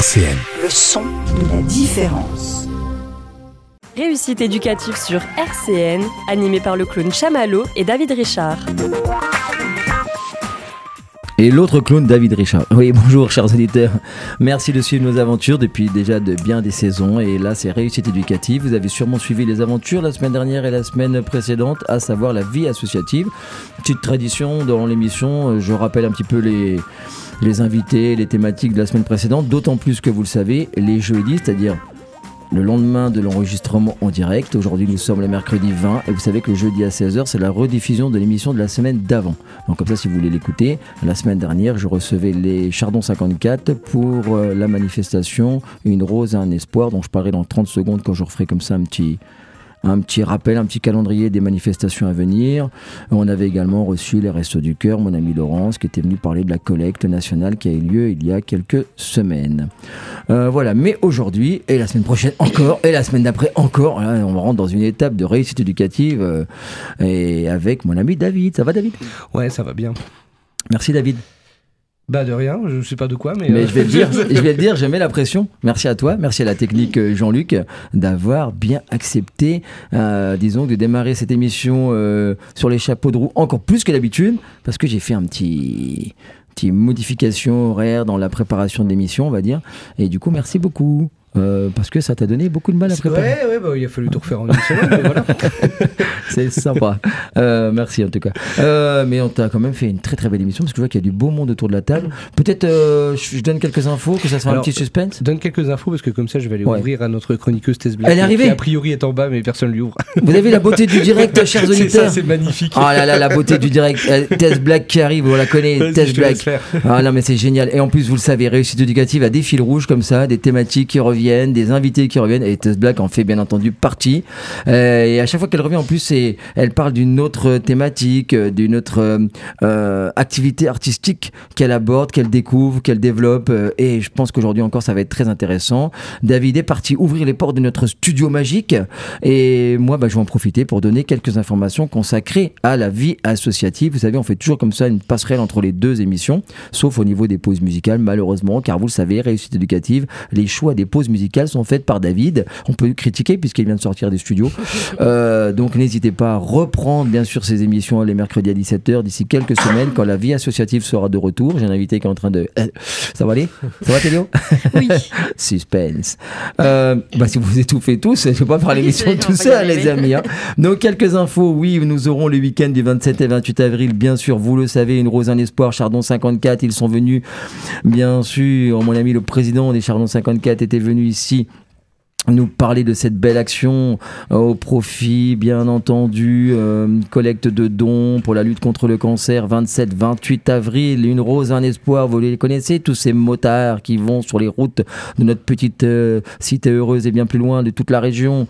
RCN. Le son de la différence. Réussite éducative sur RCN, animé par le clown Chamallow et David Richard. Et l'autre clown, David Richard. Oui, bonjour chers auditeurs. Merci de suivre nos aventures depuis déjà bien des saisons. Et là, c'est Réussite éducative. Vous avez sûrement suivi les aventures la semaine dernière et la semaine précédente, à savoir la vie associative. Petite tradition dans l'émission, je rappelle un petit peu les invités, les thématiques de la semaine précédente. D'autant plus que vous le savez, les jeudis, c'est-à-dire le lendemain de l'enregistrement en direct. Aujourd'hui, nous sommes le mercredi 20 et vous savez que le jeudi à 16h, c'est la rediffusion de l'émission de la semaine d'avant. Donc comme ça, si vous voulez l'écouter, la semaine dernière, je recevais les Chardons 54 pour la manifestation Une rose et un espoir, dont je parlerai dans 30 secondes quand je referai comme ça un petit rappel, un petit calendrier des manifestations à venir. On avait également reçu les Restos du Cœur, mon ami Laurence, qui était venu parler de la collecte nationale qui a eu lieu il y a quelques semaines. Voilà, mais aujourd'hui, et la semaine prochaine encore, et la semaine d'après encore, là, on rentre dans une étape de réussite éducative et avec mon ami David. Ça va, David ? Ouais, ça va bien. Merci, David. Bah de rien, je sais pas de quoi, mais je vais le dire, je mets la pression. Merci à toi, merci à la technique Jean-Luc d'avoir bien accepté, disons, de démarrer cette émission sur les chapeaux de roue encore plus que d'habitude, parce que j'ai fait un petit modification horaire dans la préparation de l'émission, on va dire. Et du coup, merci beaucoup. Parce que ça t'a donné beaucoup de mal à préparer. Ouais, bah, il a fallu tout refaire en une semaine, mais voilà. C'est sympa. Merci en tout cas. Mais on t'a quand même fait une très très belle émission, parce que je vois qu'il y a du beau monde autour de la table. Peut-être je donne quelques infos, que ça sera un petit suspense. Donne quelques infos, parce que comme ça je vais aller ouvrir à notre chroniqueuse Tess Black. Elle est arrivée. Qui a priori est en bas, mais personne ne lui ouvre. Vous avez la beauté du direct, chers auditeurs. C'est ça, c'est magnifique. Oh là là, la beauté du direct. Tess Black qui arrive, on la connaît. Tess Black. Ah non, mais c'est génial. Et en plus, vous le savez, Réussite éducative a des fils rouges comme ça, des thématiques qui reviennent, des invités qui reviennent, et Tess Black en fait bien entendu partie, et à chaque fois qu'elle revient en plus elle parle d'une autre thématique, d'une autre activité artistique qu'elle aborde, qu'elle découvre, qu'elle développe, et je pense qu'aujourd'hui encore ça va être très intéressant. David est parti ouvrir les portes de notre studio magique, et moi je vais en profiter pour donner quelques informations consacrées à la vie associative. Vous savez, on fait toujours comme ça une passerelle entre les deux émissions, sauf au niveau des pauses musicales malheureusement, car vous le savez, Réussite éducative, les choix des pauses musicales sont faits par David. On peut critiquer puisqu'il vient de sortir des studios. Donc n'hésitez pas à reprendre bien sûr ces émissions les mercredis à 17h d'ici quelques semaines quand la vie associative sera de retour. J'ai un invité qui est en train de... Ça va aller ? Ça va Théo ? Oui. Suspense. Si vous étouffez tous, je ne vais pas faire l'émission tout seul les amis. Hein. Donc quelques infos, oui, nous aurons le week-end du 27 et 28 avril, bien sûr, vous le savez, Une rose, un espoir, Chardon 54, ils sont venus, bien sûr, mon ami le président des Chardons 54 était venu ici nous parler de cette belle action au profit, bien entendu, collecte de dons pour la lutte contre le cancer, 27-28 avril, Une rose, un espoir, vous les connaissez, tous ces motards qui vont sur les routes de notre petite cité heureuse et bien plus loin de toute la région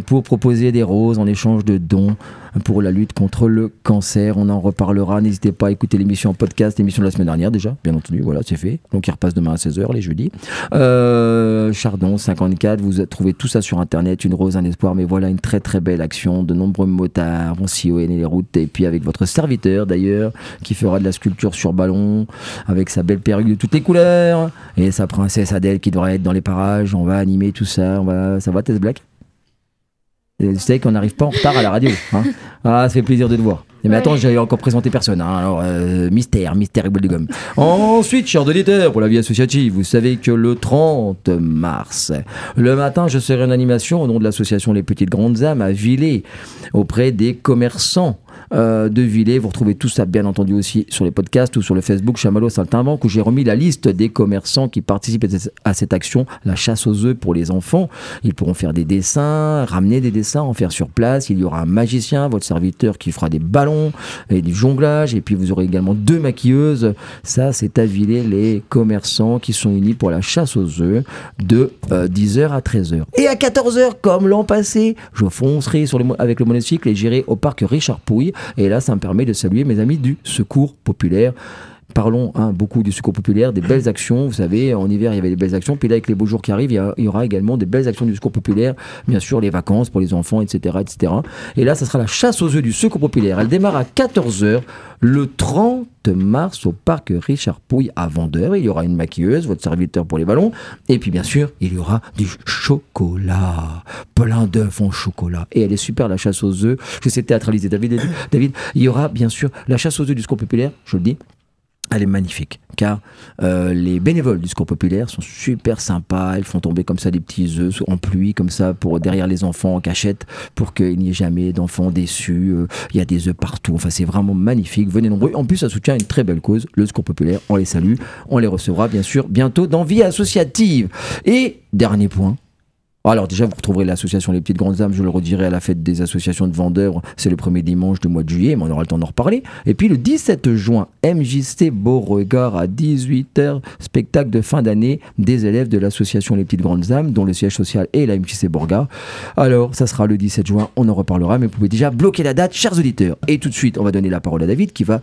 pour proposer des roses en échange de dons pour la lutte contre le cancer. On en reparlera, n'hésitez pas à écouter l'émission en podcast, l'émission de la semaine dernière déjà, bien entendu, voilà, c'est fait. Donc il repasse demain à 16h les jeudis. Chardon 54, vous trouvez tout ça sur internet, Une rose, un espoir, mais voilà une très très belle action. De nombreux motards vont sillonner les routes, et puis avec votre serviteur d'ailleurs, qui fera de la sculpture sur ballon, avec sa belle perruque de toutes les couleurs, et sa princesse Adèle qui devrait être dans les parages. On va animer tout ça, ça va Tess Black ? Vous savez qu'on n'arrive pas en retard à la radio. Hein. Ah, ça fait plaisir de te voir. Mais attends, j'avais encore présenté personne. Hein. Alors, mystère et boule de gomme. Ensuite, chers auditeurs, pour la vie associative, vous savez que le 30 mars, le matin, je serai en animation au nom de l'association Les Petites Grandes Âmes à Villers, auprès des commerçants de Villers. Vous retrouvez tout ça bien entendu aussi sur les podcasts ou sur le Facebook Chamallow Saltimbanque, où j'ai remis la liste des commerçants qui participent à cette action, la chasse aux œufs pour les enfants. Ils pourront faire des dessins, ramener des dessins, en faire sur place. Il y aura un magicien, votre serviteur, qui fera des ballons et du jonglage, et puis vous aurez également 2 maquilleuses. Ça, c'est à Villers, les commerçants qui sont unis pour la chasse aux œufs de 10h à 13h. Et à 14h, comme l'an passé, je foncerai avec le monocycle et j'irai au parc Richard Pouille. Et là, ça me permet de saluer mes amis du Secours Populaire. Parlons beaucoup du Secours Populaire, des belles actions. Vous savez, en hiver, il y avait des belles actions. Puis là, avec les beaux jours qui arrivent, il y aura également des belles actions du Secours Populaire. Bien sûr, les vacances pour les enfants, etc., etc. Et là, ça sera la chasse aux œufs du Secours Populaire. Elle démarre à 14h le 30 mars au parc Richard Pouille à Vendeur. Il y aura une maquilleuse, votre serviteur pour les ballons. Et puis bien sûr, il y aura du chocolat. Plein d'œufs en chocolat. Et elle est super, la chasse aux œufs. Je sais théâtraliser. David, il y aura bien sûr la chasse aux œufs du Secours populaire, je le dis. Elle est magnifique, car les bénévoles du Secours populaire sont super sympas. Ils font tomber comme ça des petits œufs en pluie, comme ça, pour derrière les enfants en cachette, pour qu'il n'y ait jamais d'enfants déçus. Il y a des œufs partout. Enfin, c'est vraiment magnifique. Venez nombreux. En plus, ça soutient une très belle cause, le Secours populaire. On les salue. On les recevra, bien sûr, bientôt dans Vie associative. Et dernier point. Alors déjà, vous retrouverez l'association Les Petites Grandes Âmes, je le redirai, à la fête des associations de vendeurs. C'est le premier dimanche du mois de juillet, mais on aura le temps d'en reparler. Et puis le 17 juin, MJC Beauregard à 18h, spectacle de fin d'année des élèves de l'association Les Petites Grandes Âmes, dont le siège social est la MJC Beauregard. Alors, ça sera le 17 juin, on en reparlera, mais vous pouvez déjà bloquer la date, chers auditeurs. Et tout de suite, on va donner la parole à David qui va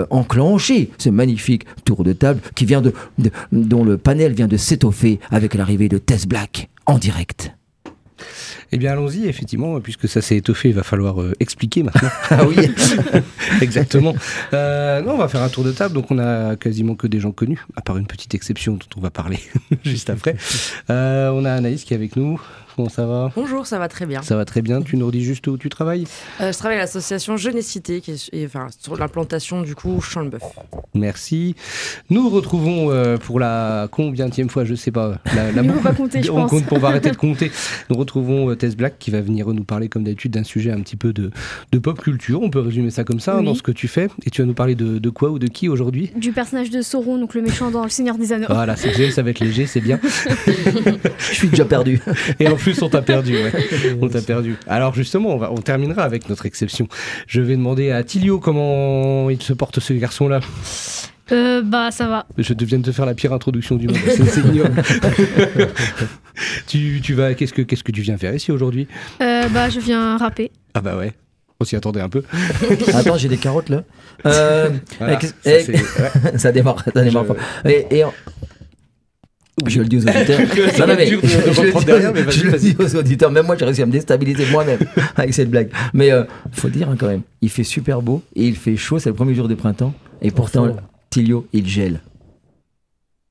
enclencher ce magnifique tour de table qui vient dont le panel vient de s'étoffer avec l'arrivée de Tess Black. En direct. Eh bien, allons-y, effectivement, puisque ça s'est étoffé, il va falloir expliquer maintenant. Ah oui. Exactement. Non, on va faire un tour de table, donc on a quasiment que des gens connus, à part une petite exception dont on va parler juste après. On a Anaïs qui est avec nous. Comment ça va ? Bonjour, ça va très bien. Ça va très bien. Tu nous redis juste où tu travailles ? Je travaille à l'association Jeunesse Cité, qui est sur l'implantation du coup Champ-le-Bœuf. Merci. Nous retrouvons pour la combienième fois, je sais pas. On va compter, je pense. On va arrêter de compter. Nous retrouvons Tess Black qui va venir nous parler comme d'habitude d'un sujet un petit peu de pop culture. On peut résumer ça comme ça, oui, dans ce que tu fais. Et tu vas nous parler de quoi ou de qui aujourd'hui ? Du personnage de Sauron, donc le méchant dans Le Seigneur des Anneaux. Voilà, ça va être léger, c'est bien. Je suis déjà perdu. Et en plus, on t'a perdu, ouais. On t'a perdu. Alors justement, on terminera avec notre exception. Je vais demander à Tilio comment il se porte ce garçon-là. Bah ça va. Je viens de te faire la pire introduction du monde. C'est ignoble. tu vas. Qu'est-ce que tu viens faire ici aujourd'hui ? Bah je viens rapper. Ah bah ouais. On s'y attendait un peu. Attends, j'ai des carottes là. Voilà, ça démarre pas. Je le dis aux auditeurs. Je le dis aux auditeurs. Même moi, j'ai réussi à me déstabiliser moi-même avec cette blague. Mais faut dire quand même, il fait super beau et il fait chaud. C'est le premier jour de printemps. Et pourtant, Tilio, il gèle.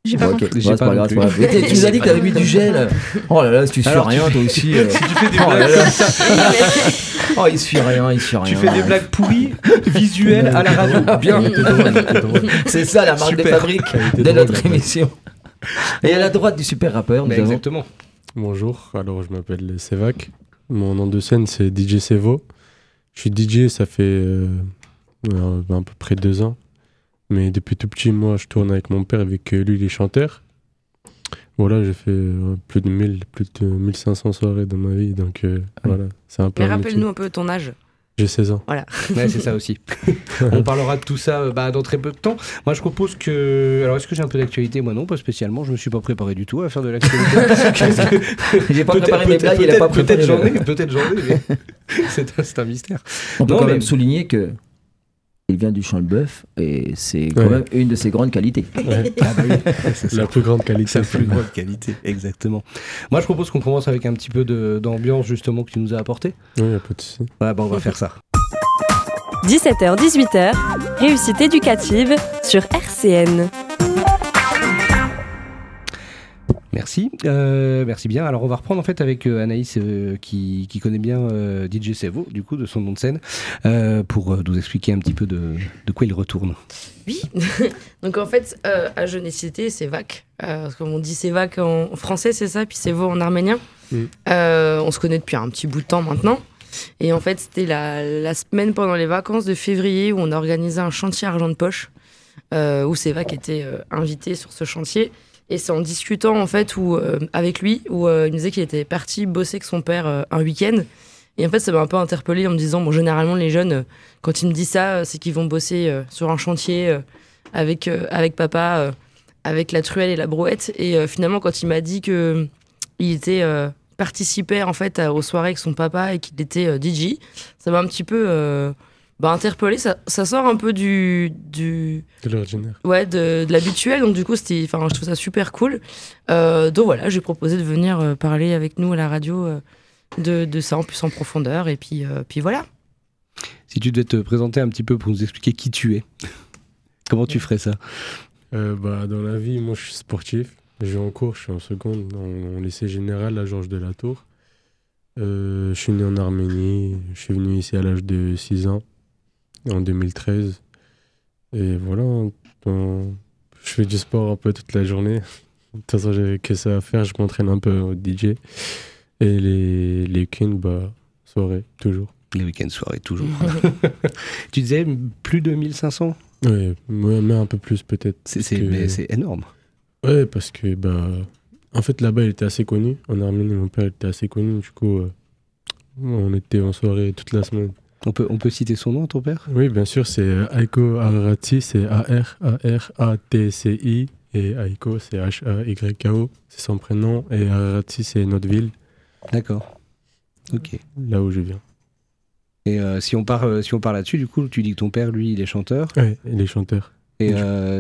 J'ai pas compris. C'est pas grave. Tu nous as dit que t'avais mis du gel. Oh là là, si tu suis rien, toi aussi. Si tu fais des blagues. Oh, il suit rien. Tu fais des blagues pourries, visuelles à la radio. Bien. C'est ça la marque de fabrique de notre émission. Et à la droite du super rappeur, nous avons... Exactement. Bonjour, alors je m'appelle Sevac. Mon nom de scène c'est DJ Sevo. Je suis DJ, ça fait à peu près 2 ans. Mais depuis tout petit, moi je tourne avec mon père, avec lui il est chanteur. Voilà, j'ai fait plus de 1500 soirées dans ma vie, donc voilà, c'est un peu... Et rappelle-nous un peu ton âge. J'ai 16 ans. Voilà. Ouais, c'est ça aussi. On parlera de tout ça dans très peu de temps. Moi, je propose que... Alors, est-ce que j'ai un peu d'actualité ? Moi, non, pas spécialement. Je me suis pas préparé du tout à faire de l'actualité. J'ai pas préparé mes blagues, il a pas préparé. Peut-être j'en ai, mais c'est un mystère. On peut quand même souligner que il vient du Champ-le-Bœuf et c'est quand même une de ses grandes qualités. Ouais. C'est la plus grande qualité. C'est la plus grande qualité, exactement. Moi, je propose qu'on commence avec un petit peu d'ambiance, justement, que tu nous as apporté. Oui, y a pas de souci. Ouais, on va faire ça. 17h-18h, réussite éducative sur RCN. Merci, merci bien. Alors on va reprendre en fait avec Anaïs qui connaît bien DJ Sevo, du coup de son nom de scène, pour nous expliquer un petit peu de quoi il retourne. Oui, donc en fait à Jeunesse Cité c'est Vac, parce comme on dit c'est Vac en français c'est ça, puis Sevo en arménien. On se connaît depuis un petit bout de temps maintenant. Et en fait c'était la semaine pendant les vacances de février où on a organisé un chantier argent de poche, où Sevac était invité sur ce chantier. Et c'est en discutant en fait avec lui où il me disait qu'il était parti bosser avec son père un week-end. Et en fait ça m'a un peu interpellée en me disant bon généralement les jeunes quand ils me disent ça c'est qu'ils vont bosser sur un chantier avec papa avec la truelle et la brouette. Et finalement quand il m'a dit que il était participait en fait aux soirées avec son papa et qu'il était DJ, ça m'a un petit peu interpellé. Ça sort un peu de l'ordinaire. Ouais, de l'habituel. Donc du coup, je trouve ça super cool. Donc voilà, j'ai proposé de venir parler avec nous à la radio de ça en plus en profondeur. Et puis voilà. Si tu devais te présenter un petit peu pour nous expliquer qui tu es. Comment tu ferais ça? Dans la vie, moi, je suis sportif. Je vais en cours, je suis en seconde, en lycée général à Georges de la Tour. Je suis né en Arménie. Je suis venu ici à l'âge de 6 ans, en 2013. Et voilà, je fais du sport un peu toute la journée. De toute façon, j'avais que ça à faire. Je m'entraîne un peu au DJ. Et les week-ends, soirée, toujours. Les week-ends, soirée, toujours. Tu disais plus de 1500? Oui, mais un peu plus peut-être. Mais c'est énorme. Ouais, parce que en fait là-bas il était assez connu. En Arménie, mon père était assez connu. Du coup, on était en soirée toute la semaine. On peut citer son nom, ton père? Oui, bien sûr, c'est Aiko Ararati, c'est A-R-A-R-A-T-C-I. Et Aiko, c'est H-A-Y-K-O, c'est son prénom. Et Ararati, c'est notre ville. D'accord. Ok. Là où je viens. Et si on part là-dessus, du coup, tu dis que ton père, lui, il est chanteur. Oui, il est chanteur. Et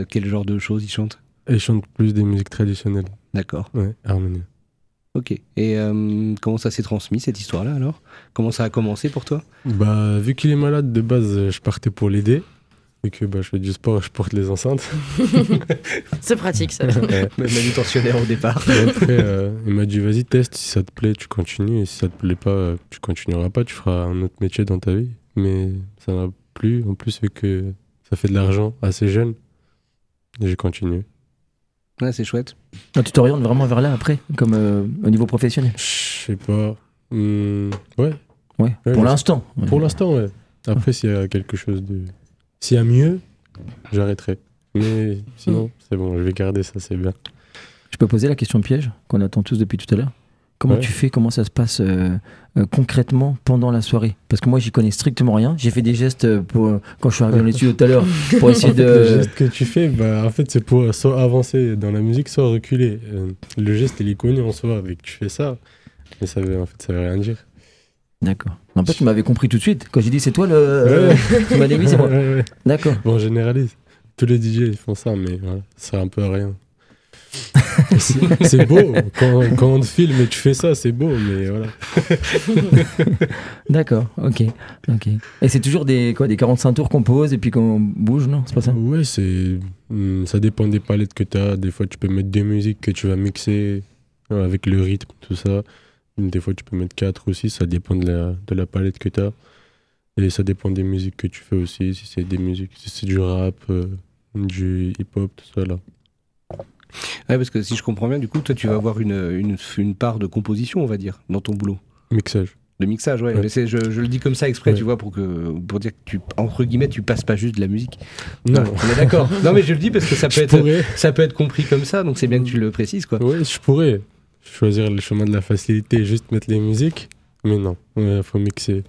quel genre de choses il chante? Il chante plus des musiques traditionnelles. D'accord. Ouais, arméniennes. Ok. Et comment ça s'est transmis, cette histoire-là, alors? Comment ça a commencé pour toi? Vu qu'il est malade, de base, je partais pour l'aider. Vu que je fais du sport, je porte les enceintes. C'est pratique, ça. Manutentionnaire au départ. Et après, il m'a dit, vas-y, teste. Si ça te plaît, tu continues. Et si ça te plaît pas, tu continueras pas. Tu feras un autre métier dans ta vie. Mais ça m'a plu. En plus, vu que ça fait de l'argent assez jeune, j'ai continué. Ouais, c'est chouette. Ah, tu t'orientes vraiment vers là après, comme au niveau professionnel? Je sais pas. Ouais. Ouais, pour l'instant. Ouais. Pour l'instant, ouais. Après, s'il y a quelque chose de... S'il y a mieux, j'arrêterai. Mais sinon, c'est bon, je vais garder ça, c'est bien. Je peux poser la question piège qu'on attend tous depuis tout à l'heure? Comment tu fais? Comment ça se passe concrètement pendant la soirée? Parce que moi, j'y connais strictement rien. J'ai fait des gestes quand je suis arrivé dans les studios tout à l'heure pour essayer de... Le geste que tu fais, en fait, c'est pour soit avancer dans la musique, soit reculer. Le geste, il est connu en soi, avec tu fais ça. Mais ça veut rien dire. D'accord. En fait, tu m'avais compris tout de suite. Quand j'ai dit c'est toi le... tu m'as dit oui, c'est moi. Ouais. D'accord. Bon, on généralise. Tous les DJ, ils font ça, mais voilà, ça sert un peu à rien. C'est beau. Quand on te filme et tu fais ça, c'est beau, mais voilà. D'accord, ok. Et c'est toujours des 45 tours qu'on pose et puis qu'on bouge, non? C'est pas ça? Ouais, ça dépend des palettes que tu as. Des fois, tu peux mettre des musiques que tu vas mixer avec le rythme, tout ça. Des fois, tu peux mettre 4 aussi, ça dépend de la palette que tu as. Et ça dépend des musiques que tu fais aussi, si c'est du rap, du hip-hop, tout ça là. Ouais, parce que si je comprends bien, du coup, toi, tu vas avoir une part de composition, on va dire, dans ton boulot. Mixage. De mixage, ouais. Mais je le dis comme ça exprès, tu vois, pour dire que entre guillemets, tu passes pas juste de la musique. Non. On est d'accord. Non, mais je le dis parce que ça peut être compris comme ça, donc c'est bien que tu le précises, quoi. Oui, je pourrais choisir le chemin de la facilité et juste mettre les musiques, mais non, faut mixer.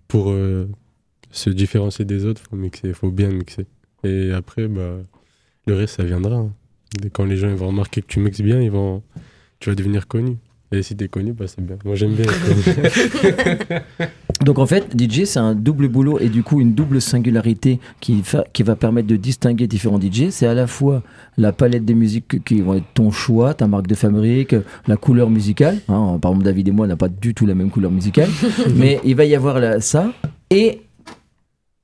Pour se différencier des autres, faut bien mixer. Et après, le reste, ça viendra. Hein. Quand les gens ils vont remarquer que tu mixes bien, tu vas devenir connu. Et si t'es connu, c'est bien. Moi, j'aime bien être connu. Donc en fait, DJ, c'est un double boulot et du coup une double singularité qui va permettre de distinguer différents DJ. C'est à la fois la palette des musiques qui vont être ton choix, ta marque de fabrique, la couleur musicale. Hein, par exemple, David et moi, on n'a pas du tout la même couleur musicale. Mais il va y avoir ça. Et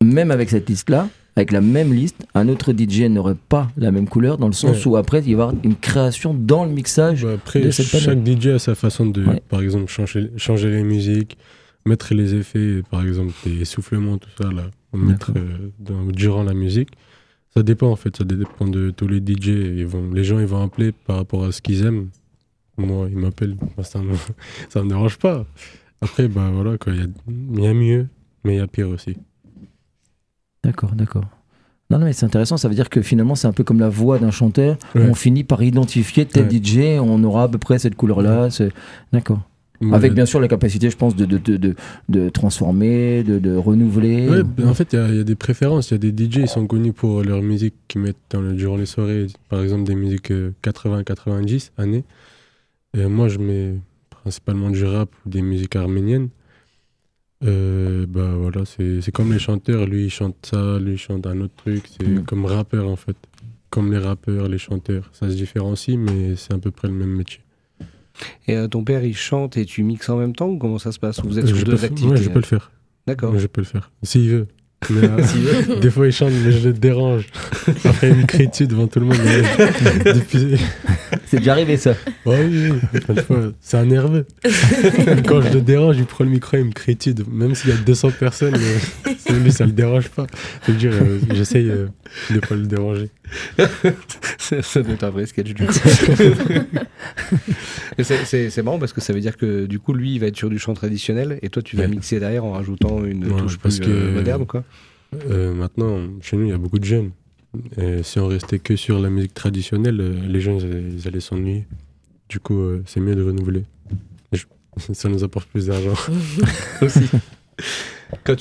même avec cette liste-là, avec la même liste, un autre DJ n'aurait pas la même couleur, dans le sens où après, il va y avoir une création dans le mixage après, de cette palette. Chaque DJ a sa façon de, par exemple, changer les musiques, mettre les effets, par exemple, des soufflements, tout ça, là, mettre durant la musique. Ça dépend, en fait, ça dépend de tous les DJ. Les gens, ils vont appeler par rapport à ce qu'ils aiment. Moi, ils m'appellent, ça me dérange pas. Après, voilà, il y a mieux, mais il y a pire aussi. D'accord. Non, mais c'est intéressant, ça veut dire que finalement c'est un peu comme la voix d'un chanteur, on finit par identifier tel DJ, on aura à peu près cette couleur-là, d'accord. Avec bien sûr la capacité, je pense, de transformer, de renouveler. Ouais, en fait, il y a des préférences, il y a des DJ, ils sont connus pour leur musique qu'ils mettent durant les soirées, par exemple des musiques 80-90 années. Et moi, je mets principalement du rap ou des musiques arméniennes. Voilà, c'est comme les chanteurs, lui il chante ça, lui il chante un autre truc, c'est comme rappeur en fait, comme les rappeurs, les chanteurs, ça se différencie mais c'est à peu près le même métier. Et ton père il chante et tu mixes en même temps ou comment ça se passe? Vous êtes sur deux activités? Ouais, je peux le faire. D'accord. Je peux le faire, s'il veut. Mais, des fois, il chante, mais je le dérange. Après, il me crie dessus devant tout le monde. Depuis... C'est déjà arrivé, ça. Ouais, oui. Une fois, c'est un nerveux. Quand je le dérange, il prend le micro et il me crie dessus. Même s'il y a 200 personnes, lui, ça le dérange pas. C'est-à-dire, j'essaye de pas le déranger. Ça doit être un vrai sketch, du coup. C'est marrant parce que ça veut dire que, du coup, lui, il va être sur du chant traditionnel et toi, tu vas mixer derrière en rajoutant une touche plus moderne, quoi. Maintenant, chez nous, il y a beaucoup de jeunes. Et si on restait que sur la musique traditionnelle, les gens, ils allaient s'ennuyer. Du coup, c'est mieux de renouveler. Ça nous apporte plus d'argent. Aussi. Quand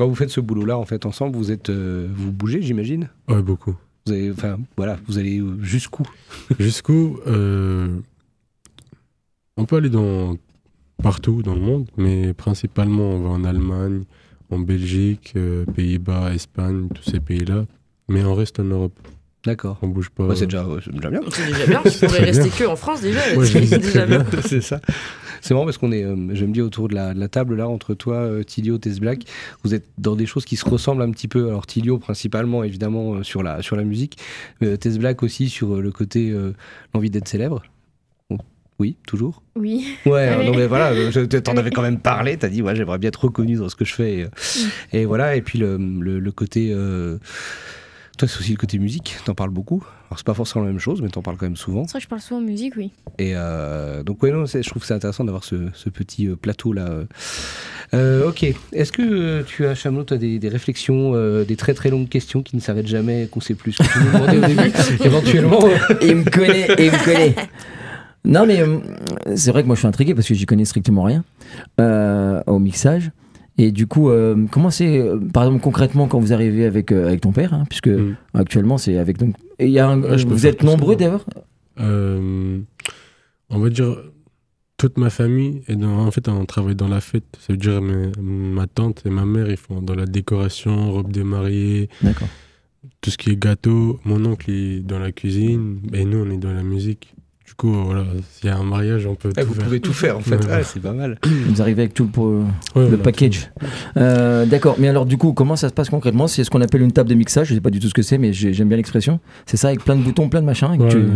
vous faites ce boulot-là, en fait, ensemble, vous bougez, j'imagine ? Ouais, beaucoup. Vous allez jusqu'où ? Jusqu'où on peut aller partout dans le monde, mais principalement, on va en Allemagne, en Belgique, Pays-Bas, Espagne, tous ces pays-là. Mais on reste en Europe. D'accord. On bouge pas. Bah, c'est déjà bien. C'est déjà bien. Tu pourrais rester que en France déjà. Ouais, c'est déjà bien. C'est ça. C'est marrant parce qu'on est, je me dis, autour de la table là, entre toi, Tilio, Tesblack, vous êtes dans des choses qui se ressemblent un petit peu. Alors Tilio principalement, évidemment, sur la musique. Tesblack aussi sur le côté, l'envie d'être célèbre. Oui, toujours. Oui. Ouais, non mais voilà, t'en avais quand même parlé, t'as dit ouais, j'aimerais bien être reconnu dans ce que je fais. Et voilà, et puis le côté... toi, c'est aussi le côté musique, t'en parles beaucoup. Alors, c'est pas forcément la même chose, mais t'en parles quand même souvent. C'est vrai que je parle souvent de musique, oui. Et donc, ouais, non, je trouve que c'est intéressant d'avoir ce petit plateau-là. Ok. Est-ce que tu as, Chamelot, t'as des réflexions, des très très longues questions qui ne s'arrêtent jamais, qu'on sait plus ce que tu nous demandais au début, éventuellement Il me connaît. Non, mais c'est vrai que moi, je suis intrigué parce que j'y connais strictement rien au mixage. Et du coup, comment c'est, par exemple, concrètement, quand vous arrivez avec ton père, hein, puisque actuellement, c'est avec... Donc, vous êtes nombreux, d'ailleurs on va dire, toute ma famille, en fait, on travaille dans la fête. Ça veut dire, ma tante et ma mère, ils font dans la décoration, robe de mariée, d'accord, tout ce qui est gâteau. Mon oncle est dans la cuisine, et nous, on est dans la musique. Du coup, voilà, s'il y a un mariage, on peut tout vous faire. pouvez tout faire, en fait. Ouais. C'est pas mal. Vous arrivez avec tout le package. D'accord, mais alors du coup, comment ça se passe concrètement? C'est ce qu'on appelle une table de mixage, je sais pas du tout ce que c'est, mais j'aime bien l'expression. C'est ça, avec plein de boutons, plein de machins,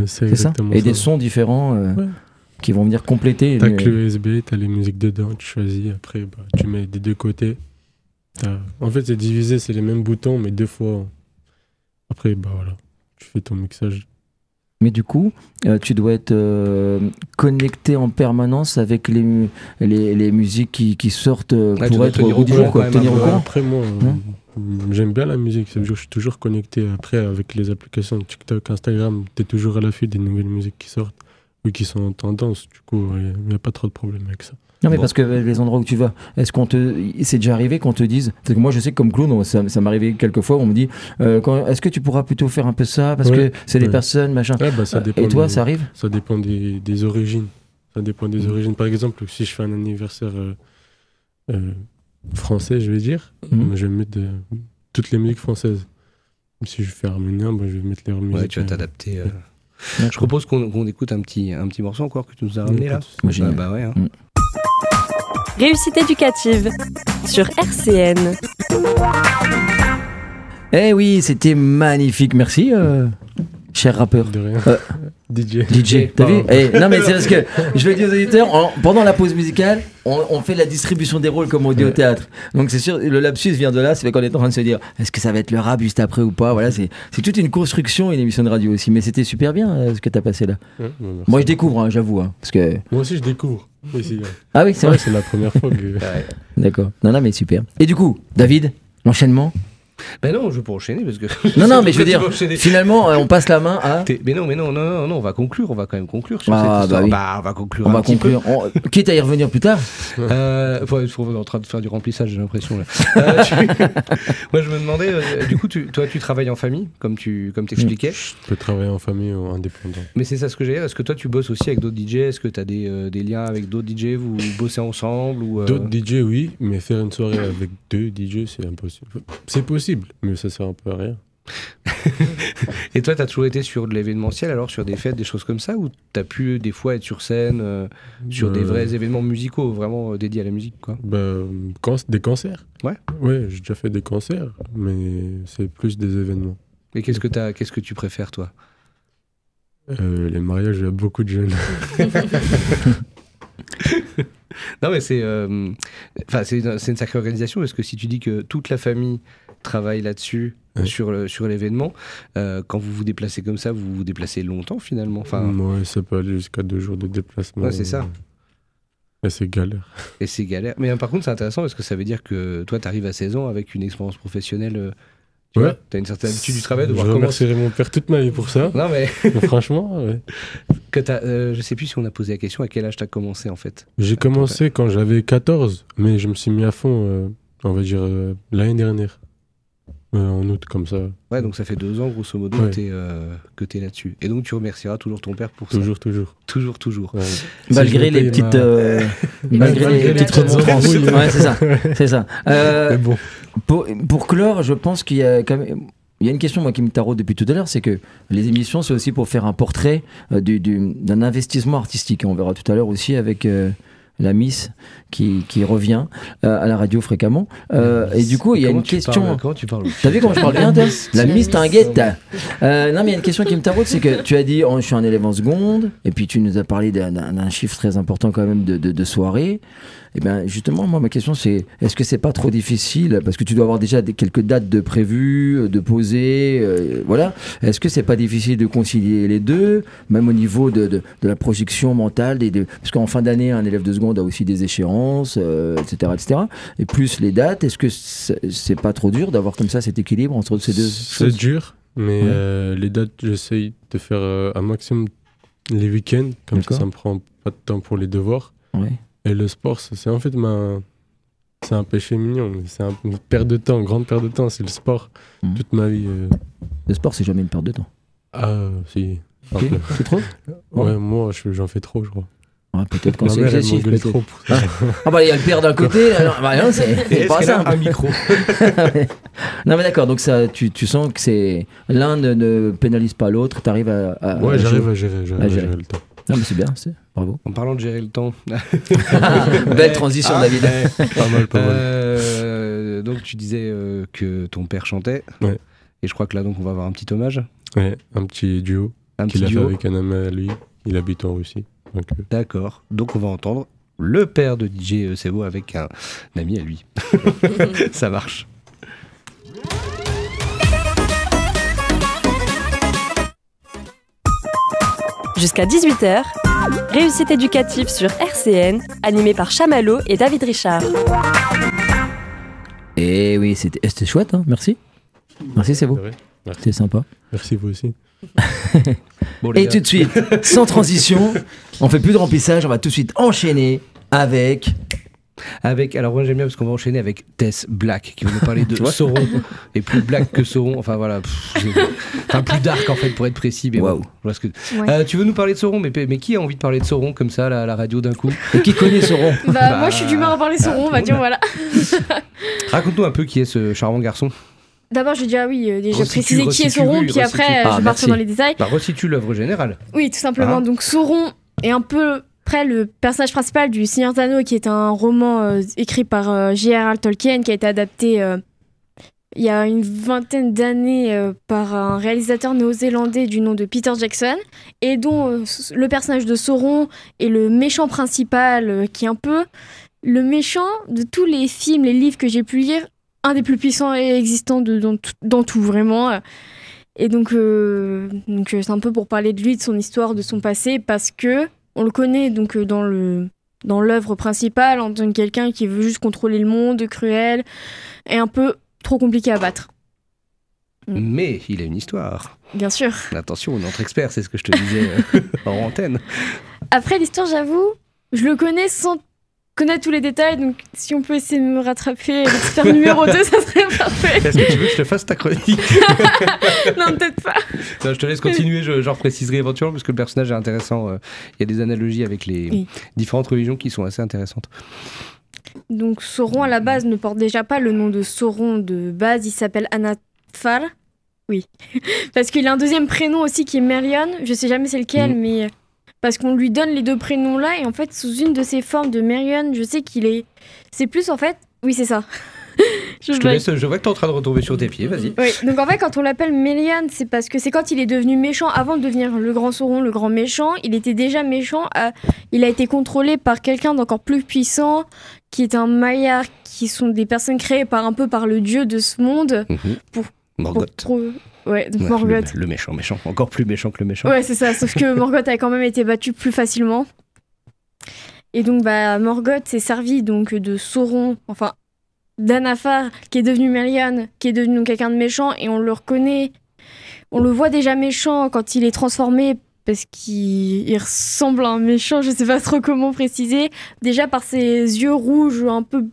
c'est ça? Et des sons différents qui vont venir compléter. T'as que le USB, t'as les musiques dedans, tu choisis, après tu mets des deux côtés. En fait, c'est divisé, c'est les mêmes boutons, mais deux fois. Après, voilà, tu fais ton mixage. Mais du coup, tu dois être connecté en permanence avec les musiques qui sortent pour être au bout du jour, tenir au courant. Après, moi, j'aime bien la musique. Ça veut dire que je suis toujours connecté. Après, avec les applications de TikTok, Instagram, tu es toujours à l'affût des nouvelles musiques qui sortent ou qui sont en tendance. Du coup, il n'y a pas trop de problème avec ça. Non, mais parce que les endroits où tu vas, c'est déjà arrivé qu'on te dise, parce que moi je sais que comme clown, ça m'est arrivé quelques fois, on me dit, est-ce que tu pourras plutôt faire un peu ça, parce que c'est des personnes, machin. Ça dépend et toi, ça arrive? Ça dépend des origines. Ça dépend des origines. Par exemple, si je fais un anniversaire français, je vais dire, je vais mettre toutes les musiques françaises. Si je fais arménien, je vais mettre les musiques. Ouais, tu vas t'adapter. Je propose qu'on écoute un petit morceau encore que tu nous as ramené là. Bah ouais. Hein. Réussite éducative sur RCN. Eh oui, c'était magnifique, merci, cher rappeur. De rien. DJ, t'as vu? Non mais c'est parce que je le dis aux auditeurs, pendant la pause musicale, on fait la distribution des rôles comme on dit au théâtre. Donc c'est sûr, le lapsus vient de là, c'est qu'on est en train de se dire, est-ce que ça va être le rap juste après ou pas? Voilà, c'est toute une construction, une émission de radio aussi. Mais c'était super bien ce que t'as passé là. Moi je découvre, j'avoue. Parce que... Moi aussi je découvre. Aussi, Ah oui, c'est vrai. C'est la première fois que... D'accord. Non, mais super. Et du coup, David, l'enchaînement? Ben non, je veux pas enchaîner parce que... Non, mais je veux dire, finalement, on passe la main à... Mais non, on va conclure, on va quand même conclure sur cette histoire. Oui. On va conclure un petit peu. Quitte à y revenir plus tard. On est en train de faire du remplissage, j'ai l'impression. Moi, je me demandais, du coup, toi, tu travailles en famille, comme t'expliquais. Je peux travailler en famille ou indépendant. Mais c'est ça ce que j'ai dit. Est-ce que toi, tu bosses aussi avec d'autres DJ? Est-ce que tu as des liens avec d'autres DJ? Vous bossez ensemble ou D'autres DJ, oui, mais faire une soirée avec deux DJ, c'est impossible. C'est possible, mais ça sert un peu à rien. Et toi, t'as toujours été sur de l'événementiel, alors sur des fêtes, des choses comme ça, ou t'as pu des fois être sur scène, sur des vrais événements musicaux, vraiment dédiés à la musique, quoi? Des concerts. Ouais. Ouais, j'ai déjà fait des concerts, mais c'est plus des événements. Et qu'est-ce que tu préfères, toi? Les mariages, il y a beaucoup de jeunes. Non, mais c'est une sacrée organisation, parce que si tu dis que toute la famille travaille là-dessus, ouais, sur l'événement, quand vous vous déplacez comme ça, vous vous déplacez longtemps finalement. Ouais, ça peut aller jusqu'à 2 jours de déplacement. Ouais, c'est ça. Et c'est galère. Et c'est galère. Mais par contre, c'est intéressant parce que ça veut dire que toi, tu arrives à 16 ans avec une expérience professionnelle. Tu vois, t'as une certaine habitude du travail de voir comment. Je remercierai mon père toute ma vie pour ça. Non, mais. Franchement, ouais. Je sais plus si on a posé la question, à quel âge t'as commencé en fait? J'ai commencé quand j'avais 14, mais je me suis mis à fond, on va dire, l'année dernière. En août, comme ça. Ouais, donc ça fait 2 ans, grosso modo, ouais, que t'es là-dessus. Et donc tu remercieras toujours ton père pour toujours, ça. Toujours. Ouais. Malgré les petites... malgré les petites remontrances. Ouais, c'est ça. C'est ça. Bon. Pour clore, je pense qu'il y a quand même... Il y a une question moi, qui me taraude depuis tout à l'heure, c'est que les émissions, c'est aussi pour faire un portrait d'un investissement artistique. Et on verra tout à l'heure aussi avec... la Miss qui revient à la radio fréquemment. Et du coup, il y a une question... Comment tu parles? T'as vu comment je parle bien, toi? La Miss Tinguette. Non, mais il y a une question qui me taraude, c'est que tu as dit je suis un élève en seconde, et puis tu nous as parlé d'un chiffre très important quand même de soirée. Et bien justement, moi, ma question c'est, est-ce que c'est pas trop difficile, parce que tu dois avoir déjà quelques dates de prévues, de posées, voilà. Est-ce que c'est pas difficile de concilier les deux, même au niveau de la projection mentale, parce qu'en fin d'année, un élève de seconde a aussi des échéances, etc. Et plus les dates, est-ce que c'est pas trop dur d'avoir comme ça cet équilibre entre ces deux choses? C'est dur, mais ouais, les dates, j'essaye de faire un maximum les week-ends, comme ça me prend pas de temps pour les devoirs. Ouais. Et le sport, c'est en fait c'est un péché mignon, c'est une perte de temps, grande perte de temps, c'est le sport. Toute ma vie. Le sport, c'est jamais une perte de temps. Ah, si. Okay. C'est trop? Ouais, moi, j'en fais trop, je crois. Ouais, peut-être quand c'est excessif. Trop pour ça. Il y a le père d'un côté, alors, non, c'est pas ça. Un micro. Non, mais d'accord, donc ça, tu sens que l'un ne pénalise pas l'autre, t'arrives à ouais, j'arrive à gérer le temps. Non, mais c'est bien, bravo. En parlant de gérer le temps. Belle transition, David. Pas mal. Donc tu disais que ton père chantait. Ouais. Et je crois que là, donc, on va avoir un petit hommage. Ouais, un petit duo. Qu'il a fait avec un ami à lui. Il habite en Russie. Donc, d'accord. Donc on va entendre le père de DJ Sevo avec un ami à lui. Ça marche. Jusqu'à 18h, réussite éducative sur RCN, animée par Chamallow et David Richard. Et oui, c'était chouette, hein. Merci. Merci, c'est beau. C'était sympa. Merci, vous aussi. Bon, et tout de suite, sans transition, on fait plus de remplissage, on va tout de suite enchaîner avec... Alors moi j'aime bien parce qu'on va enchaîner avec Tess Black qui va nous parler de Sauron, et plus Black que Sauron, enfin voilà, plus dark en fait pour être précis. Mais wow. Bon, ouais. Tu veux nous parler de Sauron, mais qui a envie de parler de Sauron comme ça à la radio d'un coup? Et qui connaît Sauron? Moi je suis d'humeur à parler Sauron, on va dire voilà. Raconte-nous un peu qui est ce charmant garçon. D'abord, je vais déjà préciser qui est Sauron, puis après, je vais partir dans les détails. Resitue l'œuvre générale. Oui, tout simplement. Donc, Sauron est un peu près le personnage principal du Seigneur des Anneaux, qui est un roman écrit par J.R.R. Tolkien, qui a été adapté il y a une vingtaine d'années par un réalisateur néo-zélandais du nom de Peter Jackson, et dont le personnage de Sauron est le méchant principal, qui est un peu le méchant de tous les films, les livres que j'ai pu lire, un des plus puissants existants dans tout, vraiment. Et donc c'est un peu pour parler de lui, de son histoire, de son passé, parce que on le connaît donc dans l'œuvre principale en tant que quelqu'un qui veut juste contrôler le monde, cruel, et un peu trop compliqué à battre. Mais il a une histoire. Bien sûr. Attention, notre expert, c'est ce que je te disais en antenne. Après l'histoire, j'avoue, je le connais sans connaître tous les détails, donc si on peut essayer de me rattraper l'expert numéro 2, ça serait parfait. Est-ce que tu veux que je te fasse ta chronique? Non, peut-être pas. Non, je te laisse continuer, je préciserai éventuellement, parce que le personnage est intéressant. Il y a des analogies avec les différentes religions qui sont assez intéressantes. Donc Sauron, à la base, ne porte déjà pas le nom de Sauron de base, il s'appelle Anathar. Oui. Parce qu'il a un deuxième prénom aussi qui est Merion. Je sais jamais c'est lequel, mais parce qu'on lui donne les deux prénoms là, et en fait, sous une de ses formes de Merion, je sais qu'il est. C'est plus en fait. Oui, c'est ça. Je vois que t'es en train de retomber sur tes pieds, vas-y. Oui, donc en fait, quand on l'appelle Merion, c'est parce que c'est quand il est devenu méchant. Avant de devenir le grand Sauron, le grand méchant, il était déjà méchant. Il a été contrôlé par quelqu'un d'encore plus puissant, qui est un Maillard, qui sont des personnes créées par le dieu de ce monde. Morgoth. Ouais, donc Morgoth. Le méchant, encore plus méchant que le méchant. Ouais, c'est ça, sauf que Morgoth a quand même été battu plus facilement. Et donc, Morgoth s'est servi donc de Sauron, enfin, d'Anafar, qui est devenu Merion, qui est devenu quelqu'un de méchant, et on le reconnaît, on le voit déjà méchant quand il est transformé, parce qu'il ressemble à un méchant, je sais pas trop comment préciser, déjà par ses yeux rouges un peu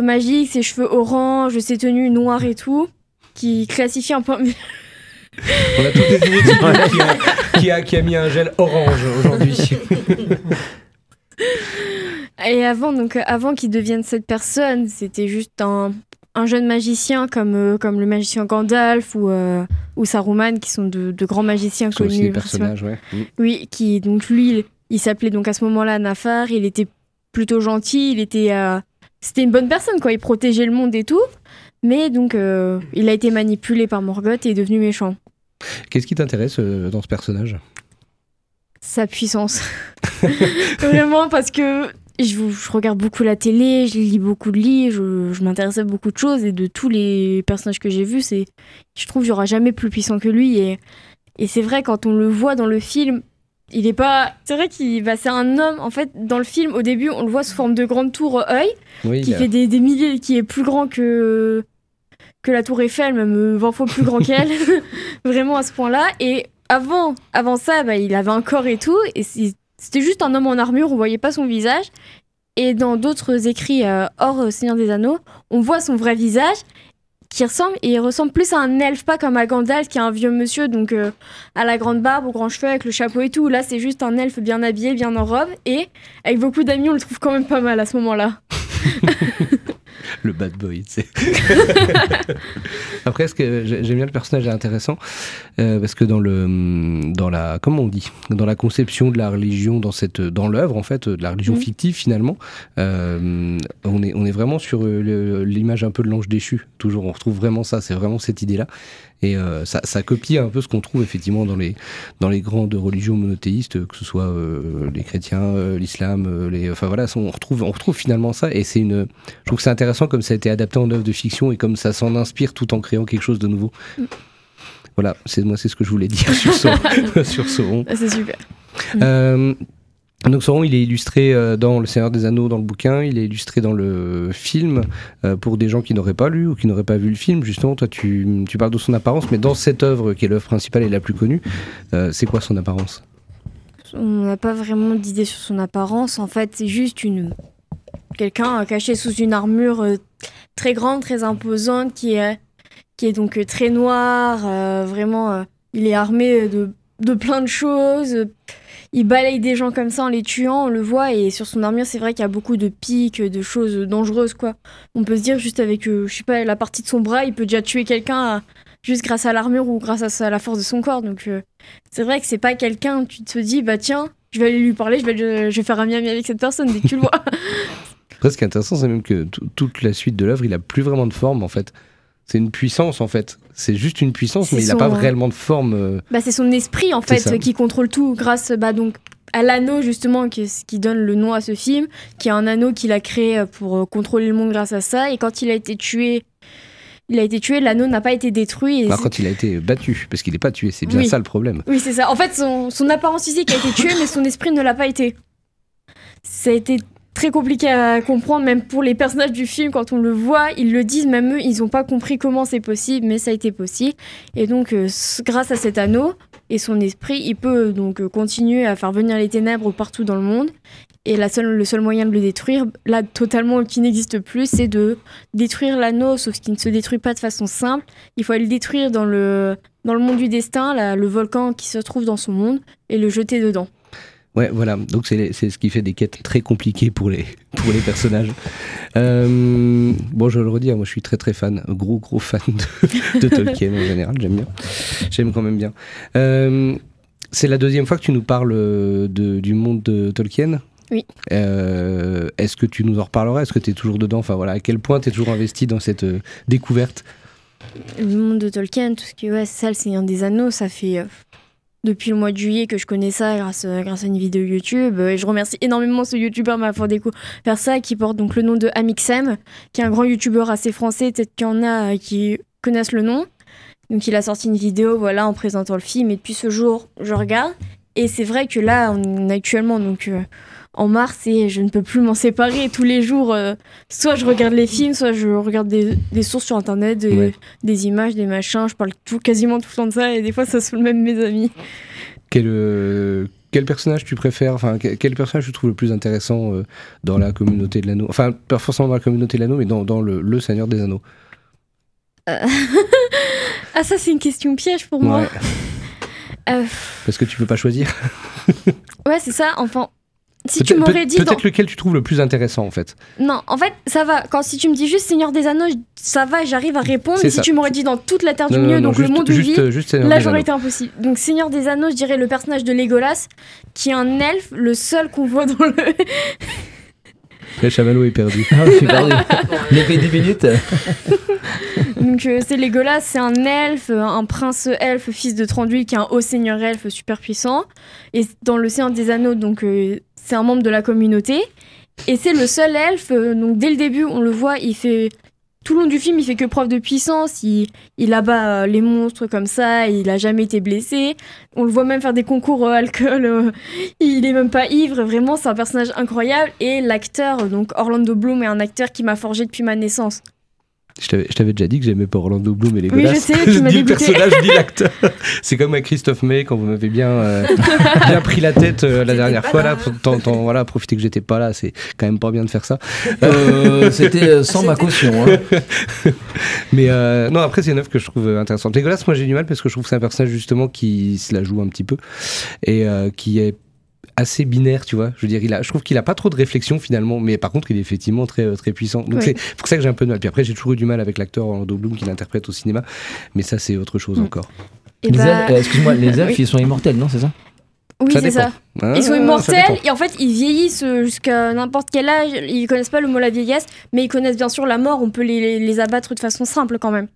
magiques, ses cheveux orange, ses tenues noires et tout, qui classifient un peu... On a toutes les idées qui a mis un gel orange aujourd'hui. Et avant qu'il devienne cette personne, c'était juste un jeune magicien comme le magicien Gandalf ou Saruman, qui sont de grands magiciens connus. Aussi des personnages, ouais. Oui, lui, il s'appelait donc à ce moment-là Nafar, il était plutôt gentil, c'était une bonne personne, quoi. Il protégeait le monde et tout, mais donc il a été manipulé par Morgoth et est devenu méchant. Qu'est-ce qui t'intéresse dans ce personnage ? Sa puissance. Vraiment, parce que je regarde beaucoup la télé, je lis beaucoup de livres, je m'intéresse à beaucoup de choses, et de tous les personnages que j'ai vus, je trouve qu'il n'y aura jamais plus puissant que lui. Et c'est vrai, quand on le voit dans le film, il est pas... C'est vrai c'est un homme, en fait, dans le film, au début, on le voit sous forme de grande tour œil, qui fait des milliers, qui est plus grand que la tour Eiffel, même 20 fois plus grand qu'elle, vraiment à ce point-là. Et avant ça, il avait un corps et tout, et c'était juste un homme en armure, on voyait pas son visage. Et dans d'autres écrits hors Seigneur des Anneaux, on voit son vrai visage, il ressemble plus à un elfe, pas comme à Gandalf, qui est un vieux monsieur, donc à la grande barbe, aux grands cheveux, avec le chapeau et tout. Là, c'est juste un elfe bien habillé, bien en robe, et avec beaucoup d'amis, on le trouve quand même pas mal à ce moment-là. Le bad boy, tu sais. Après, j'aime bien le personnage, est intéressant parce que dans la conception de la religion, dans l'œuvre en fait, de la religion fictive finalement, on est vraiment sur l'image un peu de l'ange déchu. Toujours, on retrouve vraiment ça. C'est vraiment cette idée-là. Et ça copie un peu ce qu'on trouve effectivement dans les grandes religions monothéistes, que ce soit les chrétiens, l'islam, enfin voilà, on retrouve finalement ça. Et je trouve que c'est intéressant comme ça a été adapté en œuvre de fiction et comme ça s'en inspire tout en créant quelque chose de nouveau. Voilà, c'est ce que je voulais dire sur Sauron. C'est super. Donc Sauron, il est illustré dans Le Seigneur des Anneaux, dans le bouquin, il est illustré dans le film, pour des gens qui n'auraient pas lu ou qui n'auraient pas vu le film. Justement, toi, tu parles de son apparence, mais dans cette œuvre, qui est l'œuvre principale et la plus connue, c'est quoi son apparence ? On n'a pas vraiment d'idée sur son apparence. En fait, c'est juste quelqu'un caché sous une armure très grande, très imposante, qui est donc très noir. Vraiment, il est armé de plein de choses. Il balaye des gens comme ça en les tuant, on le voit, et sur son armure, c'est vrai qu'il y a beaucoup de pics, de choses dangereuses, quoi. On peut se dire, juste avec, je sais pas, la partie de son bras, il peut déjà tuer quelqu'un juste grâce à l'armure ou grâce à la force de son corps. Donc, c'est vrai que c'est pas quelqu'un, tu te dis, tiens, je vais aller lui parler, je vais faire un ami avec cette personne dès que tu le vois. Après, ce qui est intéressant, c'est même que toute la suite de l'œuvre, il a plus vraiment de forme, en fait. C'est une puissance, en fait. C'est juste une puissance, mais il n'a pas réellement de forme. C'est son esprit, en fait, qui contrôle tout grâce donc, à l'anneau, justement, qui donne le nom à ce film, qui est un anneau qu'il a créé pour contrôler le monde grâce à ça. Et quand il a été tué, l'anneau n'a pas été détruit. Quand il a été battu, parce qu'il n'est pas tué, c'est bien ça le problème. Oui, c'est ça. En fait, son apparence physique a été tuée, mais son esprit ne l'a pas été. Ça a été très compliqué à comprendre, même pour les personnages du film. Quand on le voit, ils le disent, même eux, ils n'ont pas compris comment c'est possible, mais ça a été possible. Et donc, grâce à cet anneau et son esprit, il peut donc continuer à faire venir les ténèbres partout dans le monde. Et le seul moyen de le détruire, là, totalement, qui n'existe plus, c'est de détruire l'anneau, sauf qu'il ne se détruit pas de façon simple. Il faut aller le détruire dans le monde du destin, le volcan qui se trouve dans son monde, et le jeter dedans. Ouais, voilà. Donc c'est ce qui fait des quêtes très compliquées pour les personnages. Bon, je le redis, moi je suis très très fan, gros fan de Tolkien en général. J'aime quand même bien. C'est la deuxième fois que tu nous parles du monde de Tolkien. Oui. Est-ce que tu nous en reparleras? Est-ce que tu es toujours dedans? Enfin voilà, à quel point tu es toujours investi dans cette découverte? Le monde de Tolkien, tout ce qui est c'est ça, le Seigneur des Anneaux, ça fait depuis le mois de juillet que je connais ça grâce à une vidéo YouTube. Et je remercie énormément ce youtubeur m'a fait découvrir ça, qui porte donc le nom de Amixem, qui est un grand youtubeur assez français, peut-être qu'il y en a qui connaissent le nom. Donc il a sorti une vidéo voilà, en présentant le film, et depuis ce jour, je regarde. Et c'est vrai que là, on est actuellement en mars, et je ne peux plus m'en séparer. Tous les jours, soit je regarde les films, soit je regarde des sources sur Internet, des images, des machins. Je parle quasiment tout le temps de ça, et des fois, ça saoule même mes amis. Quel personnage tu préfères? Enfin, quel personnage tu trouves le plus intéressant dans la communauté de l'anneau? Enfin, pas forcément dans la communauté de l'anneau, mais dans le Seigneur des Anneaux. Ah, ça, c'est une question piège pour moi. Parce que tu peux pas choisir. Ouais, c'est ça. Enfin, si tu m'aurais dit... Peut-être lequel tu trouves le plus intéressant, en fait. Non, en fait, ça va. Si tu me dis juste Seigneur des Anneaux, ça va, j'arrive à répondre. Mais si tu m'aurais dit dans toute la Terre du Milieu, donc juste, le monde où vit, là, j'aurais été impossible. Donc Seigneur des Anneaux, je dirais le personnage de Legolas, qui est un elfe, le seul qu'on voit dans le... Le Chamallow est perdu. Ah, je suis perdu. Il a fait 10 minutes. Donc c'est Legolas, c'est un elfe, un prince elfe, fils de Thranduil, qui est un haut seigneur elfe super puissant. Et dans le Seigneur des Anneaux, donc c'est un membre de la communauté. Et c'est le seul elfe, donc dès le début, on le voit, il fait... Tout le long du film, il fait que preuve de puissance, il abat les monstres comme ça, il a jamais été blessé. On le voit même faire des concours alcool, il est même pas ivre, vraiment, c'est un personnage incroyable. Et l'acteur, donc Orlando Bloom, est un acteur qui m'a forgé depuis ma naissance. Je t'avais déjà dit que j'aimais pas Orlando Bloom et Legolas. Oui, je sais, tu m'as dégoûté. Ni le personnage, ni l'acteur. C'est comme avec Christophe May, quand vous m'avez bien pris la tête la dernière fois. Là, voilà, profiter que j'étais pas là, c'est quand même pas bien de faire ça. C'était sans ma caution. Hein. Mais non, après, c'est une œuvre que je trouve intéressante. Legolas, moi j'ai du mal parce que je trouve que c'est un personnage justement qui se la joue un petit peu et qui est assez binaire, tu vois. Je veux dire, je trouve qu'il a pas trop de réflexion finalement, mais par contre, il est effectivement très, très puissant. Donc c'est pour ça que j'ai un peu de mal. Puis après, j'ai toujours eu du mal avec l'acteur Orlando Bloom qui l'interprète au cinéma, mais ça, c'est autre chose encore. Excuse-moi, les elfes, ils sont immortels, non, c'est ça? Oui, c'est ça. Ils sont immortels et en fait, ils vieillissent jusqu'à n'importe quel âge. Ils connaissent pas le mot la vieillesse, mais ils connaissent bien sûr la mort. On peut les abattre de façon simple quand même.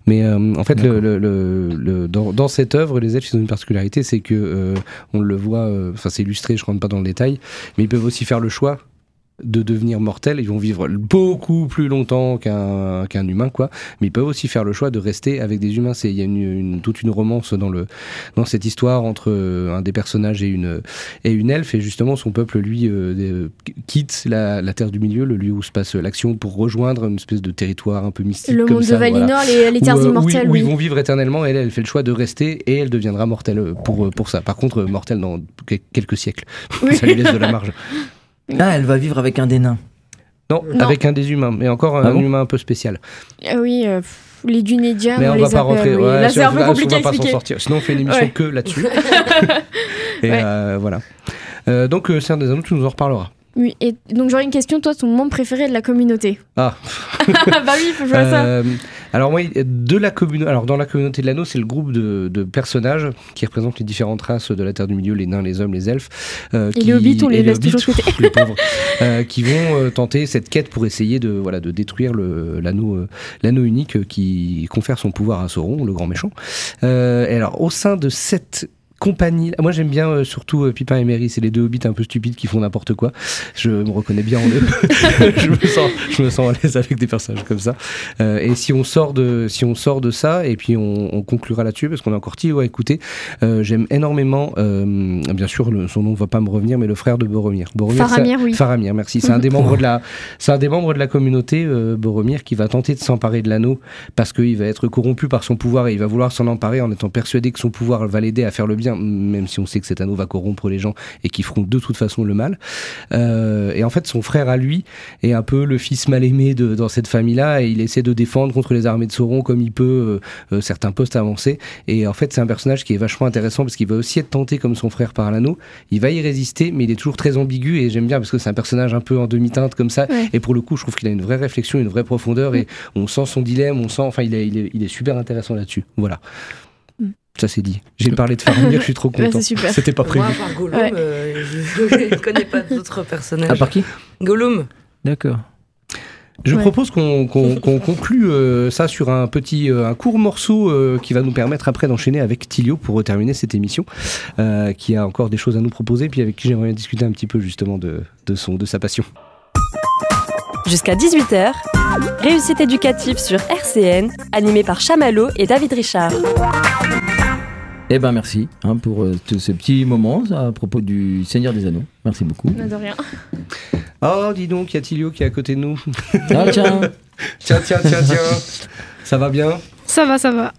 Mais en fait, dans cette œuvre, les elfes ils ont une particularité, c'est que on le voit, enfin c'est illustré, je rentre pas dans le détail, mais ils peuvent aussi faire le choix de devenir mortels. Ils vont vivre beaucoup plus longtemps qu'un humain, quoi. Mais ils peuvent aussi faire le choix de rester avec des humains. Il y a toute une romance dans cette histoire entre un des personnages et une elfe. Et justement, son peuple, lui, quitte la Terre du Milieu, le lieu où se passe l'action, pour rejoindre une espèce de territoire un peu mystique. Le monde de Valinor, voilà. les terres immortelles. Où ils vont vivre éternellement. Et elle fait le choix de rester et elle deviendra mortelle pour ça. Par contre, mortelle dans quelques siècles. Ça lui laisse de la marge. Ah, elle va vivre avec un des nains. Non, avec un des humains, mais encore un humain un peu spécial. Oui, les Dunédiens, mais on va pas rentrer. Ouais, là, c'est un peu compliqué à expliquer. On va pas s'en sortir. Sinon, on fait une émission que là-dessus. Et voilà. Donc, Seigneur des Anneaux, tu nous en reparleras. Oui, et donc j'aurais une question, toi, ton membre préféré de la communauté? Ah bah oui, il faut jouer à ça. Alors moi, dans la communauté de l'anneau, c'est le groupe de personnages qui représentent les différentes races de la Terre du Milieu, les nains, les hommes, les elfes. Et les hobbits, on les laisse toujours côté. Les pauvres. Qui vont tenter cette quête pour essayer de détruire l'anneau unique qui confère son pouvoir à Sauron, le grand méchant. Et alors, au sein de cette compagnie. Moi j'aime bien surtout Pipin et Merry, c'est les deux hobbits un peu stupides qui font n'importe quoi. Je me reconnais bien en eux. je me sens à l'aise avec des personnages comme ça. Et si on sort de ça, et puis on conclura là-dessus parce qu'on est encore petit. Écoutez, j'aime énormément, bien sûr son nom ne va pas me revenir, mais le frère de Boromir. Faramir, oui. Faramir, merci. C'est un des membres de la communauté, Boromir, qui va tenter de s'emparer de l'anneau parce qu'il va être corrompu par son pouvoir et il va vouloir s'en emparer en étant persuadé que son pouvoir va l'aider à faire le bien bien, même si on sait que cet anneau va corrompre les gens et qui feront de toute façon le mal. Et en fait, son frère à lui est un peu le fils mal aimé dans cette famille-là, et il essaie de défendre contre les armées de Sauron comme il peut certains postes avancés. Et en fait, c'est un personnage qui est vachement intéressant parce qu'il va aussi être tenté comme son frère par l'anneau. Il va y résister, mais il est toujours très ambigu, et j'aime bien parce que c'est un personnage un peu en demi-teinte comme ça. Ouais. Et pour le coup, je trouve qu'il a une vraie réflexion, une vraie profondeur, et on sent son dilemme, enfin, il est super intéressant là-dessus. Voilà. Ça c'est dit. J'ai parlé de Faramir, je suis trop content. C'était pas prévu. Moi, par Gollum, je ne connais pas d'autres personnages. À part qui? Gollum. D'accord. Je propose qu'on conclue ça sur un court morceau qui va nous permettre après d'enchaîner avec Tilio pour terminer cette émission, qui a encore des choses à nous proposer, puis avec qui j'aimerais bien discuter un petit peu justement de sa passion. Jusqu'à 18h, Réussite éducative sur RCN, animé par Chamallow et David Richard. Eh ben merci pour tous ces petits moments à propos du Seigneur des Anneaux. Merci beaucoup. De rien. Oh, dis donc, il y a Tilio qui est à côté de nous. Ah, tiens. Tiens. Ça va bien? Ça va.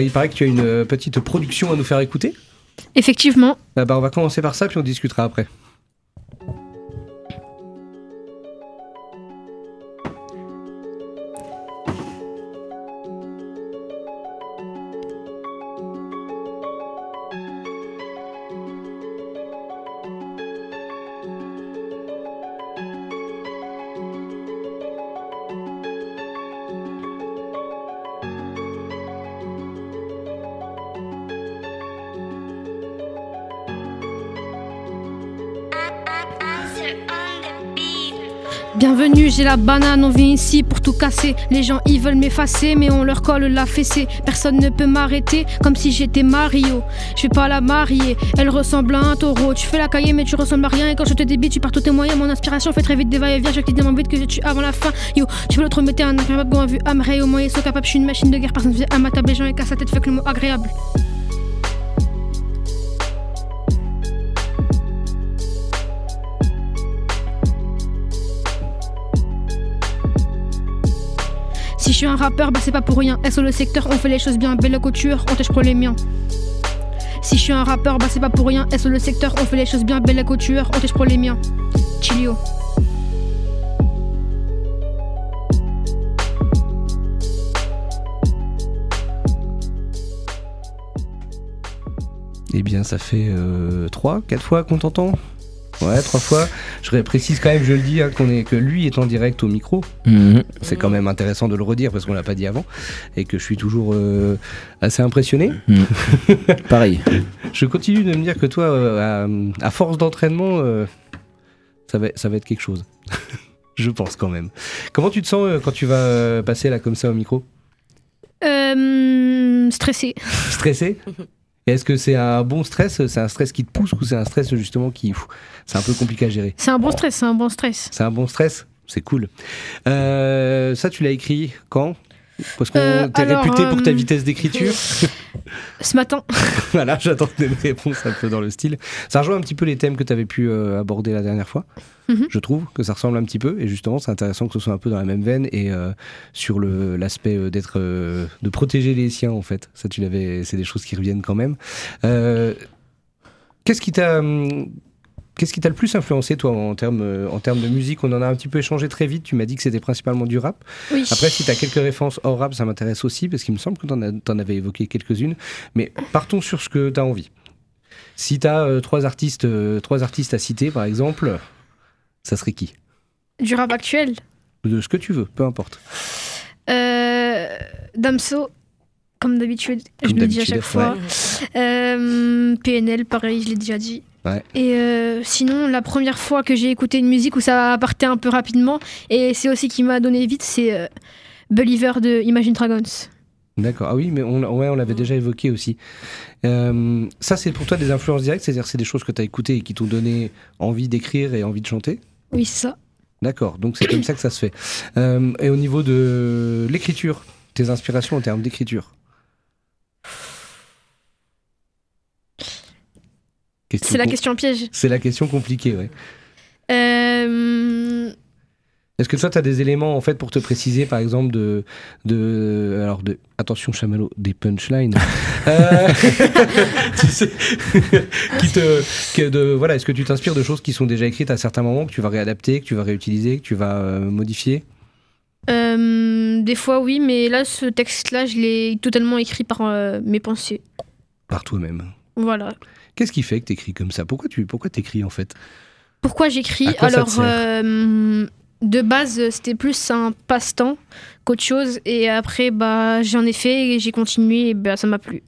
Il paraît que tu as une petite production à nous faire écouter. Effectivement. On va commencer par ça, puis on discutera après. Bienvenue, j'ai la banane, on vient ici pour tout casser. Les gens ils veulent m'effacer, mais on leur colle la fessée. Personne ne peut m'arrêter, comme si j'étais Mario. Je vais pas la marier, elle ressemble à un taureau. Tu fais la cahier mais tu ressembles à rien. Et quand je te débite, tu pars tous tes moyens. Mon inspiration fait très vite des va-et-vient. J'ai tellement vite que je tue avant la fin. Yo, tu veux l'autre mettre un incapable qu'on a vu Amrei. Au moins ils sont capables, je suis une machine de guerre. Personne vient à ma table, les gens et cassent la tête, fait que le mot agréable. Si je suis un rappeur, c'est pas pour rien. Sur le secteur, on fait les choses bien. Belle couture, on tâche pour les miens. Si je suis un rappeur, c'est pas pour rien. Sur le secteur, on fait les choses bien. Belle couture, on tâche pour les miens. Chilio. Eh bien, ça fait 3-4 fois qu'on t'entend. Ouais, 3 fois. Je précise quand même, je le dis, que lui est en direct au micro. C'est quand même intéressant de le redire parce qu'on l'a pas dit avant. Et que je suis toujours assez impressionné. Pareil. Je continue de me dire que toi, à force d'entraînement, ça va être quelque chose. Je pense quand même. Comment tu te sens quand tu vas passer là comme ça au micro? Stressé. Stressé? Est-ce que c'est un bon stress? C'est un stress qui te pousse ou c'est un stress justement qui... c'est un peu compliqué à gérer? C'est un bon stress. C'est un bon stress? C'est cool. Ça, tu l'as écrit quand? Parce que t'es réputé pour ta vitesse d'écriture. Ce matin. Voilà, j'attendais une réponse un peu dans le style. Ça rejoint un petit peu les thèmes que tu avais pu aborder la dernière fois. Je trouve que ça ressemble un petit peu. Et justement, c'est intéressant que ce soit un peu dans la même veine. Et sur l'aspect de protéger les siens, en fait. Ça, c'est des choses qui reviennent quand même. Qu'est-ce qui t'a le plus influencé, toi, en termes de musique? On en a un petit peu échangé très vite. Tu m'as dit que c'était principalement du rap. Oui. Après, si tu as quelques références hors rap, ça m'intéresse aussi, parce qu'il me semble que tu en avais évoqué quelques-unes. Mais partons sur ce que tu as envie. Si tu as 3 artistes à citer, par exemple, ça serait qui? Du rap actuel? De ce que tu veux, peu importe. Damso, comme d'habitude, je le dis à chaque fois. PNL, pareil, je l'ai déjà dit. Ouais. Et sinon, la première fois que j'ai écouté une musique où ça partait un peu rapidement, et c'est aussi qui m'a donné vite, c'est Believer de Imagine Dragons. D'accord. Ah oui, mais on l'avait déjà évoqué aussi. Ça, c'est pour toi des influences directes, c'est-à-dire c'est des choses que tu as écoutées et qui t'ont donné envie d'écrire et envie de chanter? Oui, c'est ça. D'accord, donc c'est comme ça que ça se fait. Et au niveau de l'écriture, tes inspirations en termes d'écriture? C'est la question piège. C'est la question compliquée, ouais. Est-ce que toi, tu as des éléments en fait pour te préciser, par exemple, attention Chamallow, des punchlines tu sais, voilà, est-ce que tu t'inspires de choses qui sont déjà écrites à certains moments, que tu vas réadapter, que tu vas réutiliser, que tu vas modifier? Des fois, oui, mais là, ce texte-là, je l'ai totalement écrit par mes pensées. Par toi-même. Voilà. Qu'est-ce qui fait que tu écris comme ça? Pourquoi t'écris en fait? Pourquoi j'écris? Alors, de base, c'était plus un passe-temps qu'autre chose. Et après, j'en ai fait et j'ai continué et ça m'a plu.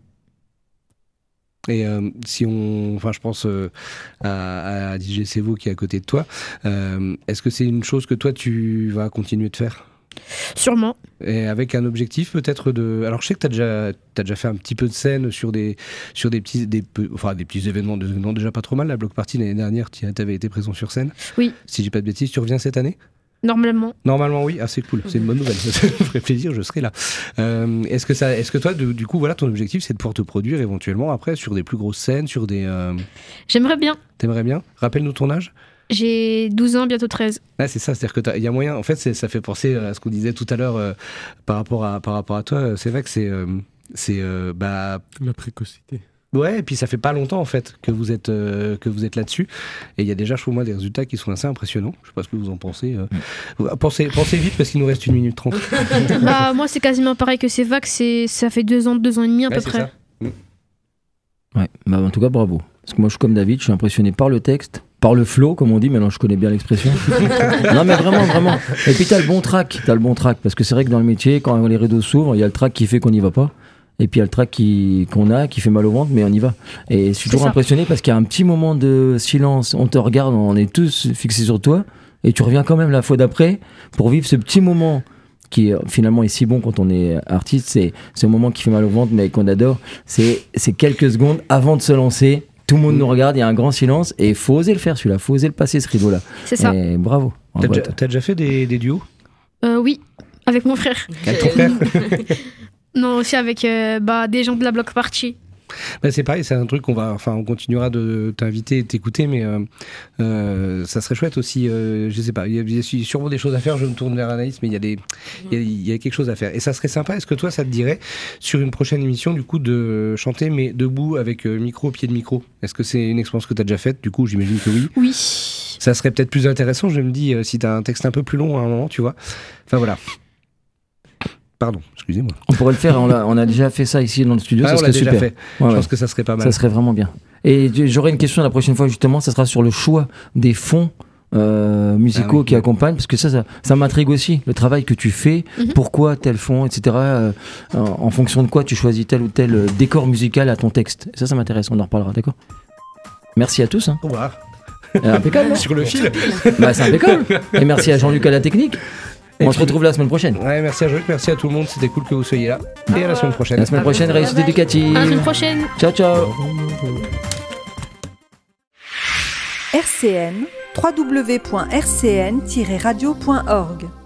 Et je pense à DJ Sevo qui est à côté de toi. Est-ce que c'est une chose que toi, tu vas continuer de faire? Sûrement. Et avec un objectif peut-être de... Alors je sais que tu as déjà fait un petit peu de scène sur des petits événements, des événements déjà pas trop mal. La Block Party l'année dernière, tu avais été présent sur scène. Oui. Si j'ai pas de bêtises, tu reviens cette année? Normalement. Normalement, oui. Ah, c'est cool. C'est une bonne nouvelle. Ça me ferait plaisir, je serai là. Est-ce que toi, du coup, voilà, ton objectif, c'est de pouvoir te produire éventuellement après sur des plus grosses scènes, sur des... J'aimerais bien. T'aimerais bien? Rappelle-nous ton âge. J'ai 12 ans, bientôt 13. Ah, c'est ça, c'est-à-dire qu'il y a moyen... En fait, ça fait penser à ce qu'on disait tout à l'heure par rapport à toi. C'est vrai que c'est la précocité. Ouais, et puis ça fait pas longtemps en fait que vous êtes là-dessus, et il y a déjà, je trouve moi, des résultats qui sont assez impressionnants. Je sais pas ce que vous en pensez. Pensez vite parce qu'il nous reste 1 minute 30. Moi, c'est quasiment pareil que Sevac. Ça fait 2 ans et demi à peu près. Ça. Ouais, en tout cas, bravo. Parce que moi, je suis comme David, je suis impressionné par le texte, par le flow, comme on dit. Maintenant, je connais bien l'expression. Non, mais vraiment. Et puis, t'as le bon track, parce que c'est vrai que dans le métier, quand les rideaux s'ouvrent, il y a le track qui fait qu'on n'y va pas. Et puis il y a le track qui fait mal au ventre, mais on y va. Et je suis toujours impressionné parce qu'il y a un petit moment de silence, on te regarde, on est tous fixés sur toi, et tu reviens quand même la fois d'après pour vivre ce petit moment qui finalement est si bon quand on est artiste. C'est ce moment qui fait mal au ventre, mais qu'on adore. C'est quelques secondes avant de se lancer. Tout le monde nous regarde, il y a un grand silence, et il faut oser le faire celui-là, il faut oser le passer ce rideau-là. C'est ça. Et bravo. T'as déjà fait des duos? Oui, avec mon frère. Avec ton frère? Non, aussi avec des gens de la Block Party. C'est pareil, c'est un truc on continuera de t'inviter et de t'écouter, mais ça serait chouette aussi. Je sais pas, il y a sûrement des choses à faire. Je me tourne vers Anaïs, mais il y a quelque chose à faire. Et ça serait sympa. Est-ce que toi, ça te dirait sur une prochaine émission, du coup, de chanter mais debout avec micro, pied de micro? Est-ce que c'est une expérience que tu as déjà faite? Du coup, j'imagine que oui. Oui. Ça serait peut-être plus intéressant. Je me dis, si tu as un texte un peu plus long à un moment, tu vois. Enfin voilà. Pardon, excusez-moi. On pourrait le faire, on a déjà fait ça ici dans le studio, ça serait super. Fait. Je pense que ça serait pas mal. Ça serait vraiment bien. Et j'aurais une question la prochaine fois, justement, ça sera sur le choix des fonds musicaux qui accompagnent, parce que ça m'intrigue aussi, le travail que tu fais, pourquoi tel fond, etc. En fonction de quoi tu choisis tel ou tel décor musical à ton texte. Ça m'intéresse, on en reparlera, d'accord? Merci à tous. Au revoir. Impeccable. Sur le fil. C'est impeccable. Et merci à Jean-Luc à la technique. On se retrouve la semaine prochaine. Ouais, merci à Jean-Luc, merci à tout le monde, c'était cool que vous soyez là. Et à la semaine prochaine. La semaine prochaine, réussite éducative. À la semaine prochaine. Ciao, ciao. RCN, www.rcn-radio.org